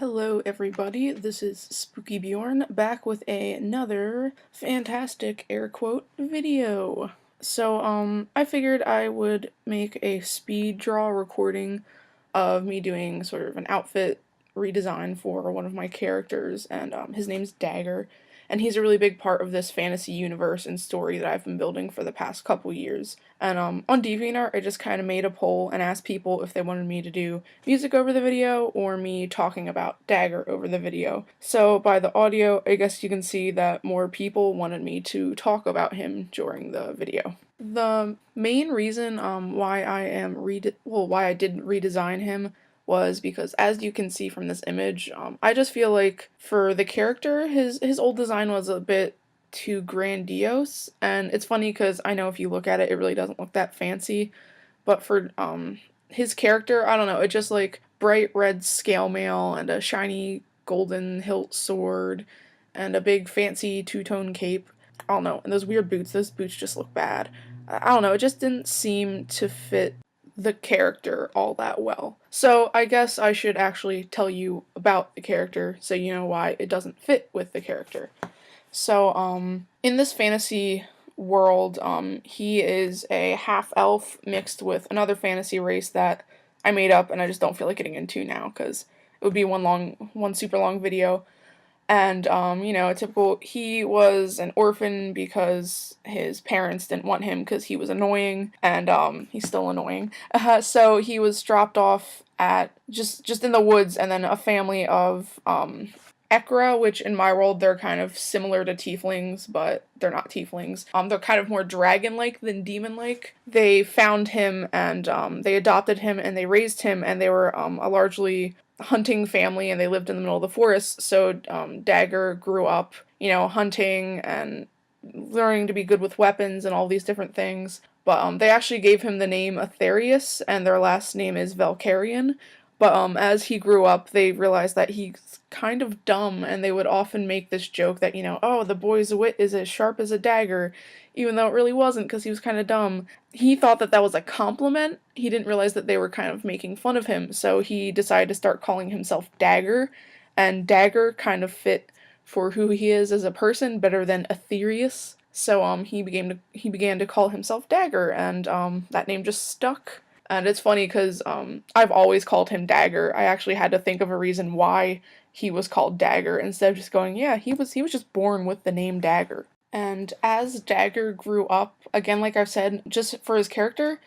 Hello everybody, this is Spooky Bjorn back with another fantastic air quote video. I figured I would make a speed draw recording of me doing sort of an outfit redesign for one of my characters, and his name's Dagger, and he's a really big part of this fantasy universe and story that I've been building for the past couple years. And on DeviantArt, I just kind of made a poll and asked people if they wanted me to do music over the video or me talking about Dagger over the video. So by the audio, I guess you can see that more people wanted me to talk about him during the video. The main reason why I didn't redesign him was because, as you can see from this image, I just feel like for the character, his old design was a bit too grandiose, and it's funny because I know if you look at it, it really doesn't look that fancy, but for his character, I don't know, it's just like bright red scale mail and a shiny golden hilt sword and a big fancy two-tone cape. I don't know, and those boots just look bad. I don't know, it just didn't seem to fit the character all that well. So I guess I should actually tell you about the character so you know why it doesn't fit with the character. In this fantasy world, he is a half-elf mixed with another fantasy race that I made up and I just don't feel like getting into now because it would be one super long video. And, he was an orphan because his parents didn't want him because he was annoying, and, he's still annoying. So he was dropped off at, just in the woods, and then a family of, Ekra, which in my world, they're kind of similar to tieflings, but they're not tieflings. They're kind of more dragon-like than demon-like. They found him, and, they adopted him, and they raised him, and they were, a largely hunting family, and they lived in the middle of the forest, so Dagger grew up, hunting and learning to be good with weapons and all these different things. But they actually gave him the name Aetherius, and their last name is Valkyrian. But as he grew up, they realized that he's kind of dumb, and they would often make this joke that, oh, the boy's wit is as sharp as a dagger, even though it really wasn't because he was kind of dumb. He thought that that was a compliment. He didn't realize that they were kind of making fun of him, so he decided to start calling himself Dagger, and Dagger kind of fit for who he is as a person better than Aetherius. So he began to call himself Dagger, and that name just stuck. And it's funny because I've always called him Dagger. I actually had to think of a reason why he was called Dagger instead of just going, yeah, he was just born with the name Dagger. And as Dagger grew up, again, like I've said, just for his character,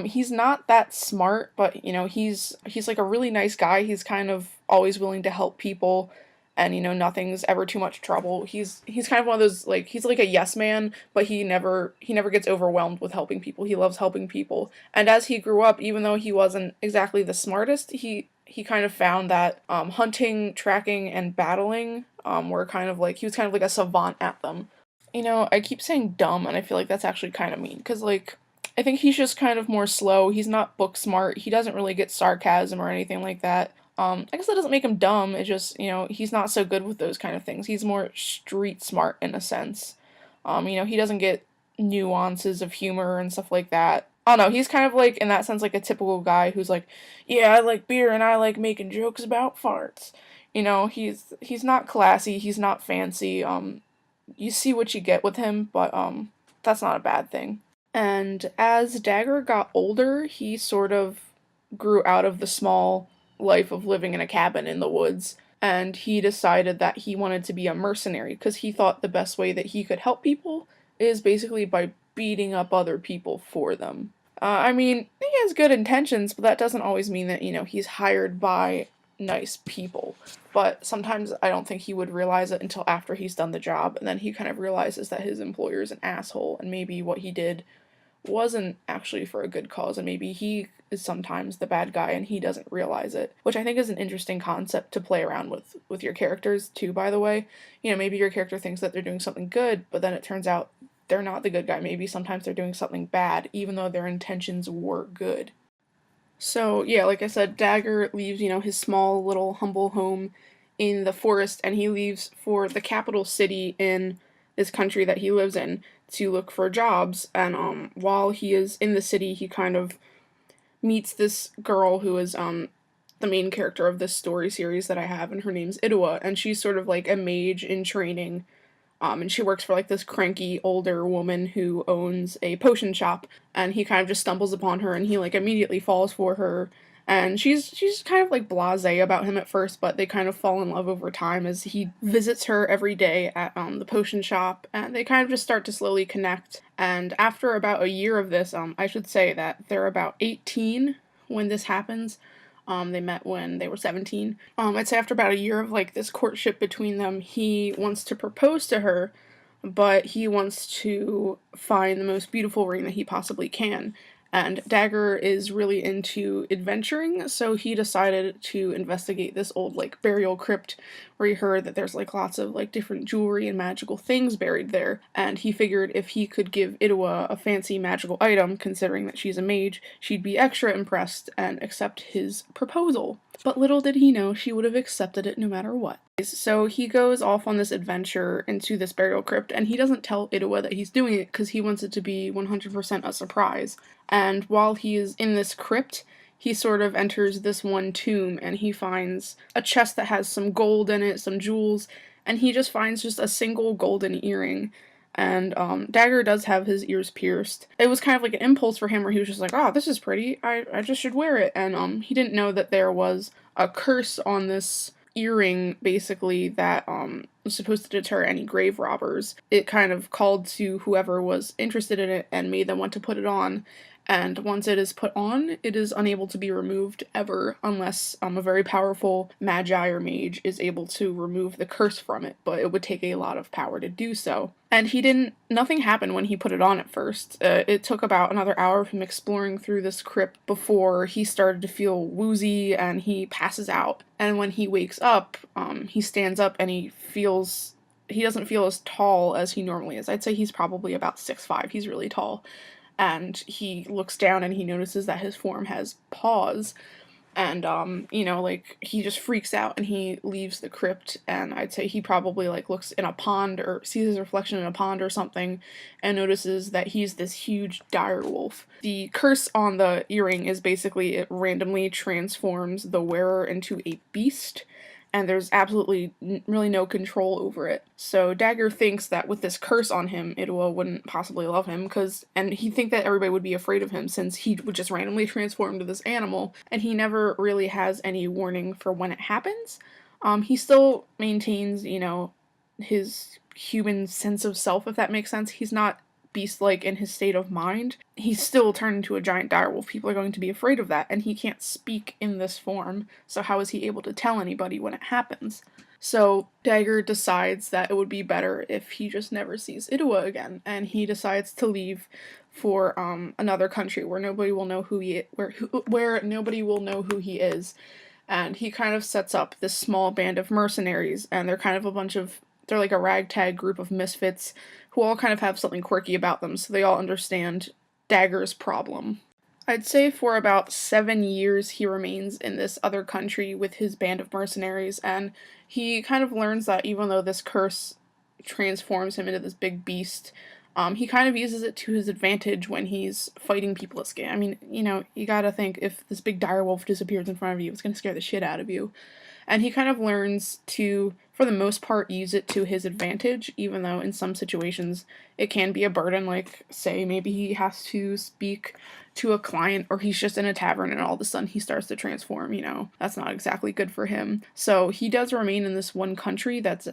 he's not that smart, but he's like a really nice guy. He's kind of always willing to help people, and nothing's ever too much trouble. He's kind of one of those, like, he's like a yes man, but he never gets overwhelmed with helping people. He loves helping people. And as he grew up, even though he wasn't exactly the smartest, he kind of found that hunting, tracking, and battling were kind of like, he was kind of like a savant at them. I keep saying dumb, and I feel like that's actually kind of mean, because, like, I think he's just kind of more slow. He's not book smart. He doesn't really get sarcasm or anything like that. I guess that doesn't make him dumb. It just, he's not so good with those kind of things. He's more street smart in a sense. He doesn't get nuances of humor and stuff like that. I don't know, he's kind of like, in that sense, like a typical guy who's like, yeah, I like beer and I like making jokes about farts. He's not classy, he's not fancy. You see what you get with him, but that's not a bad thing. And as Dagger got older, he sort of grew out of the small life of living in a cabin in the woods, and he decided that he wanted to be a mercenary because he thought the best way that he could help people is basically by beating up other people for them. I mean, he has good intentions, but that doesn't always mean that, he's hired by nice people. But sometimes I don't think he would realize it until after he's done the job, and then he kind of realizes that his employer is an asshole, and maybe what he did wasn't actually for a good cause, and maybe he is sometimes the bad guy and he doesn't realize it, which I think is an interesting concept to play around with your characters too, by the way. Maybe your character thinks that they're doing something good, but then it turns out they're not the good guy. Maybe sometimes they're doing something bad, even though their intentions were good. So yeah, like I said, Dagger leaves, his small little humble home in the forest, and he leaves for the capital city in this country that he lives in to look for jobs. And while he is in the city, he kind of meets this girl who is the main character of this story series that I have, and her name's Idua, and she's sort of like a mage in training. And she works for like this cranky older woman who owns a potion shop, and he kind of just stumbles upon her, and he like immediately falls for her. And she's kind of like blasé about him at first, but they kind of fall in love over time as he visits her every day at the potion shop, and they kind of just start to slowly connect. And after about a year of this, I should say that they're about 18 when this happens. They met when they were 17. I'd say after about a year of like this courtship between them, he wants to propose to her, but he wants to find the most beautiful ring that he possibly can. And Dagger is really into adventuring, so he decided to investigate this old like burial crypt where he heard that there's like lots of like different jewelry and magical things buried there. And he figured if he could give Idua a fancy magical item, considering that she's a mage, she'd be extra impressed and accept his proposal. But little did he know she would have accepted it no matter what. So he goes off on this adventure into this burial crypt, and he doesn't tell Idua that he's doing it because he wants it to be 100% a surprise. And while he is in this crypt, he sort of enters this one tomb, and he finds a chest that has some gold in it, some jewels, and he just finds just a single golden earring. And Dagger does have his ears pierced. It was kind of like an impulse for him where he was just like, oh, this is pretty, I just should wear it. And he didn't know that there was a curse on this earring, basically, that was supposed to deter any grave robbers. It kind of called to whoever was interested in it and made them want to put it on. And once it is put on, it is unable to be removed ever unless a very powerful magi or mage is able to remove the curse from it, but it would take a lot of power to do so. And nothing happened when he put it on at first. It took about another hour of him exploring through this crypt before he started to feel woozy and he passes out. And when he wakes up, he stands up and he doesn't feel as tall as he normally is. I'd say he's probably about 6'5". He's really tall. And he looks down and he notices that his form has paws. And, like, he just freaks out and he leaves the crypt. And I'd say he probably, like, looks in a pond or sees his reflection in a pond or something and notices that he's this huge dire wolf. The curse on the earring is basically it randomly transforms the wearer into a beast, and there's absolutely really no control over it. So Dagger thinks that with this curse on him, Idua wouldn't possibly love him, and he think that everybody would be afraid of him since he would just randomly transform into this animal, and he never really has any warning for when it happens. He still maintains, his human sense of self, if that makes sense. He's not beast-like in his state of mind. He's still turned into a giant direwolf. People are going to be afraid of that, and he can't speak in this form, so how is he able to tell anybody when it happens? So Dagger decides that it would be better if he just never sees Idua again, and he decides to leave for another country where nobody will know where nobody will know who he is. And he kind of sets up this small band of mercenaries, and they're like a ragtag group of misfits who all kind of have something quirky about them, so they all understand Dagger's problem. I'd say for about 7 years he remains in this other country with his band of mercenaries, and he kind of learns that even though this curse transforms him into this big beast, he kind of uses it to his advantage when he's fighting people at scale. I mean, you gotta think, if this big direwolf disappears in front of you, it's gonna scare the shit out of you. And he kind of learns to, for the most part, use it to his advantage, even though in some situations it can be a burden, like, say, maybe he has to speak to a client, or he's just in a tavern and all of a sudden he starts to transform, that's not exactly good for him. So he does remain in this one country that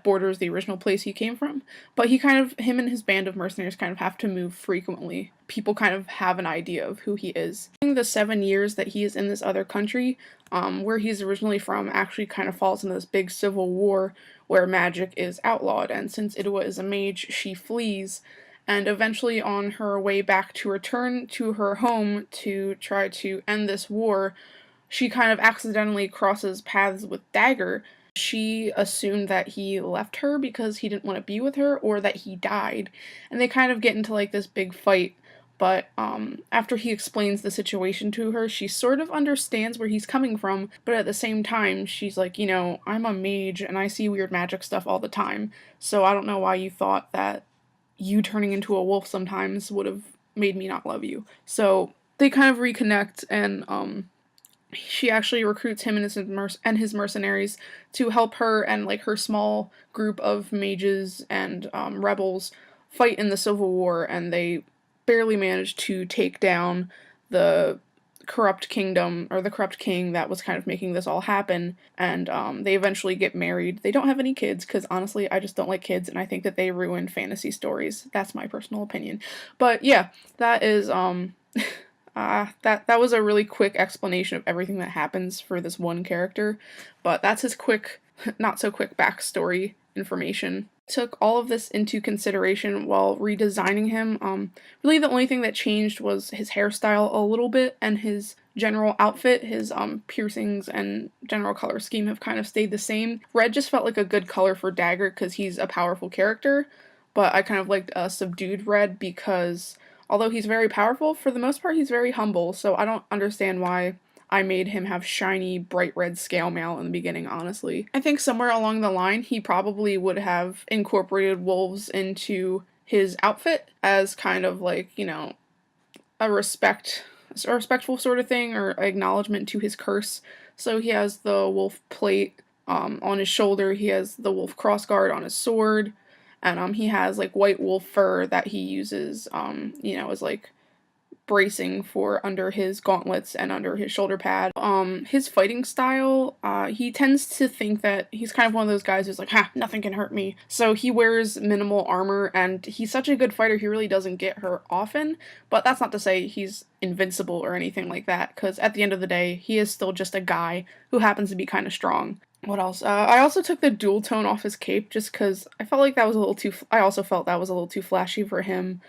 borders the original place he came from, but him and his band of mercenaries kind of have to move frequently. People kind of have an idea of who he is. During the 7 years that he is in this other country, where he's originally from actually kind of falls into this big civil war where magic is outlawed, and since Idua is a mage, she flees, and eventually on her way back to return to her home to try to end this war, she kind of accidentally crosses paths with Dagger. She assumed that he left her because he didn't want to be with her, or that he died, and they kind of get into like this big fight. But after he explains the situation to her, she sort of understands where he's coming from, but at the same time, she's like, I'm a mage and I see weird magic stuff all the time, so I don't know why you thought that you turning into a wolf sometimes would have made me not love you. So they kind of reconnect, and she actually recruits him and his mercenaries to help her and like her small group of mages and rebels fight in the Civil War, and they barely manage to take down the corrupt kingdom or the corrupt king that was kind of making this all happen. And they eventually get married. They don't have any kids because honestly, I just don't like kids, and I think that they ruin fantasy stories. That's my personal opinion. But yeah, that is that was a really quick explanation of everything that happens for this one character, but that's his quick, not so quick backstory information. Took all of this into consideration while redesigning him. Really the only thing that changed was his hairstyle a little bit and his general outfit. His piercings and general color scheme have kind of stayed the same. Red just felt like a good color for Dagger because he's a powerful character, but I kind of liked a subdued red because although he's very powerful, for the most part he's very humble, so I don't understand why I made him have shiny, bright red scale mail in the beginning, honestly. I think somewhere along the line he probably would have incorporated wolves into his outfit as kind of like, you know, a respectful sort of thing or acknowledgement to his curse. So he has the wolf plate on his shoulder, he has the wolf crossguard on his sword, and he has like white wolf fur that he uses, you know, as like bracing for under his gauntlets and under his shoulder pad. His fighting style, he tends to think that he's kind of one of those guys who's like, ha, nothing can hurt me. So he wears minimal armor, and he's such a good fighter, he really doesn't get hurt often, but that's not to say he's invincible or anything like that, because at the end of the day, he is still just a guy who happens to be kind of strong. What else? I also took the dual tone off his cape just because I felt like that was a little too. I also felt that was a little too flashy for him.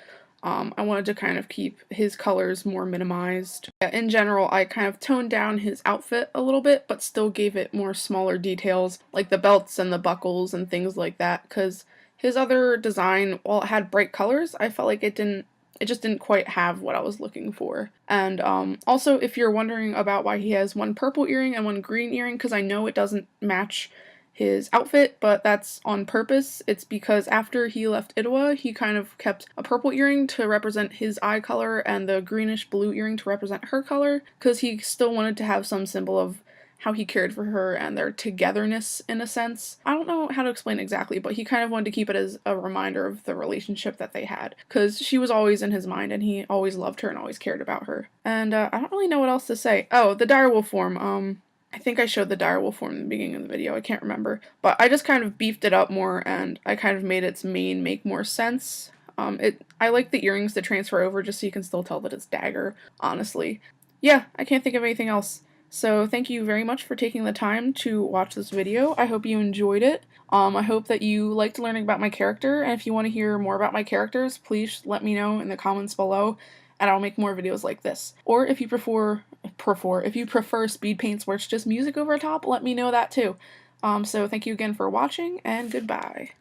I wanted to kind of keep his colors more minimized. In general, I kind of toned down his outfit a little bit, but still gave it more smaller details, like the belts and the buckles and things like that, because his other design, while it had bright colors, I felt like it just didn't quite have what I was looking for. And also, if you're wondering about why he has one purple earring and one green earring, because I know it doesn't match his outfit, but that's on purpose. It's because after he left Idaho, he kind of kept a purple earring to represent his eye color and the greenish blue earring to represent her color, because he still wanted to have some symbol of how he cared for her and their togetherness in a sense. I don't know how to explain exactly, but he kind of wanted to keep it as a reminder of the relationship that they had, because she was always in his mind and he always loved her and always cared about her. And I don't really know what else to say. Oh, the direwolf form. I think I showed the direwolf form in the beginning of the video, I can't remember. But I just kind of beefed it up more and I kind of made its mane make more sense. I like the earrings to transfer over just so you can still tell that it's Dagger, honestly. Yeah, I can't think of anything else. So thank you very much for taking the time to watch this video. I hope you enjoyed it. I hope that you liked learning about my character, and if you want to hear more about my characters, please let me know in the comments below, and I'll make more videos like this. Or if you prefer speed paints where it's just music over top, let me know that too. So thank you again for watching, and goodbye.